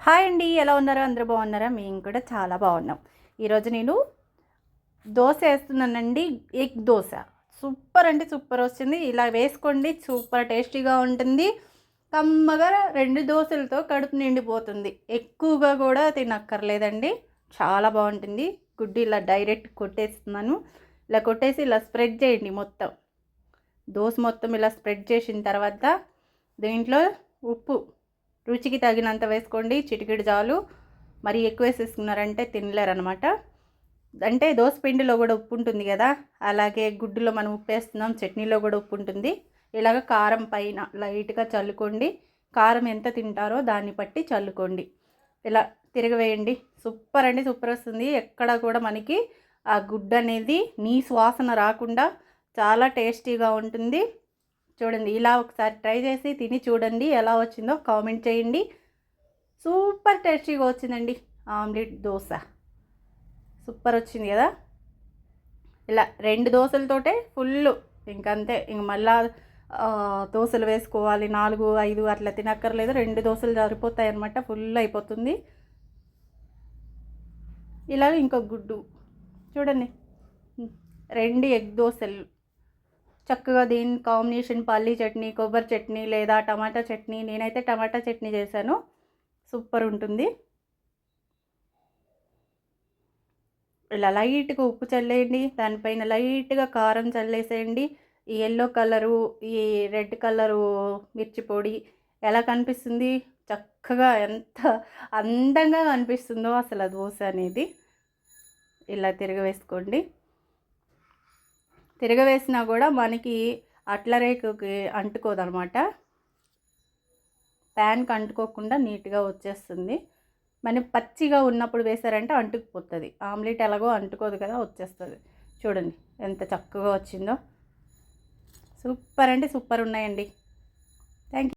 Hi అండి, ఎలా ఉన్నారో అందరూ బాగున్నారా? మేము కూడా చాలా బాగున్నాం. ఈరోజు నేను దోశ వేస్తున్నానండి. ఎగ్ దోశ సూపర్ అంటే సూపర్ వస్తుంది. ఇలా వేసుకోండి, సూపర్ టేస్టీగా ఉంటుంది. కమ్మగా 2 దోశలతో కడుపు నిండిపోతుంది. ఎక్కువగా కూడా తినక్కర్లేదండి, చాలా బాగుంటుంది. గుడ్డు ఇలా డైరెక్ట్ కొట్టేస్తున్నాను. ఇలా కొట్టేసి ఇలా స్ప్రెడ్ చేయండి. మొత్తం దోశ మొత్తం ఇలా స్ప్రెడ్ చేసిన తర్వాత దీంట్లో ఉప్పు రుచికి తగినంత వేసుకోండి. చిటికెడు చాలు, మరి ఎక్కువ వేసేసుకున్నారంటే తినలేరనమాట. అంటే దోశ పిండిలో కూడా ఉప్పు ఉంటుంది కదా, అలాగే గుడ్డులో మనం ఉప్పు వేస్తున్నాం, చట్నీలో కూడా ఉప్పు ఉంటుంది. ఇలాగ కారం పైన లైట్గా చల్లుకోండి. కారం ఎంత తింటారో దాన్ని బట్టి చల్లుకోండి. ఇలా తిరగవేయండి. సూపర్ అంటే సూపర్ వస్తుంది. ఎక్కడ కూడా మనకి ఆ గుడ్డు అనేది నీసు వాసన రాకుండా చాలా టేస్టీగా ఉంటుంది. చూడండి, ఇలా ఒకసారి ట్రై చేసి తిని చూడండి, ఎలా వచ్చిందో కామెంట్ చేయండి. సూపర్ టేస్టీగా వచ్చిందండి ఆమ్లెట్ దోశ. సూపర్ వచ్చింది కదా. ఇలా 2 దోశలతోటే ఫుల్, ఇంకంతే. ఇంక మళ్ళా దోశలు వేసుకోవాలి 4, 5 అట్లా తినక్కర్లేదు. 2 దోశలు సరిపోతాయి అన్నమాట, ఫుల్ అయిపోతుంది. ఇలాగ ఇంకో గుడ్డు చూడండి, 2 ఎగ్ దోశలు. చక్కగా దీని కాంబినేషన్ పల్లీ చట్నీ, కొబ్బరి చట్నీ లేదా టమాటా చట్నీ. నేనైతే టమాటా చట్నీ చేశాను, సూపర్ ఉంటుంది. ఇలా లైట్గా ఉప్పు చల్లేయండి, దానిపైన లైట్గా కారం చల్లేసేయండి. ఈ ఎల్లో కలరు, ఈ రెడ్ కలరు మిర్చి పొడి ఎలా కనిపిస్తుంది, చక్కగా ఎంత అందంగా కనిపిస్తుందో అసలు ఆ దోశ అనేది. ఇలా తిరగవేసుకోండి. తిరగవేసినా కూడా మనకి అట్ల రేకుకి అంటుకోదనమాట, ప్యాన్కి అంటుకోకుండా నీట్గా వచ్చేస్తుంది. మనం పచ్చిగా ఉన్నప్పుడు వేసారంటే అంటుకుపోతుంది. ఆమ్లెట్ ఎలాగో అంటుకోదు కదా, వచ్చేస్తుంది. చూడండి ఎంత చక్కగా వచ్చిందో. సూపర్ అంటే సూపర్ ఉన్నాయండి. Thank you.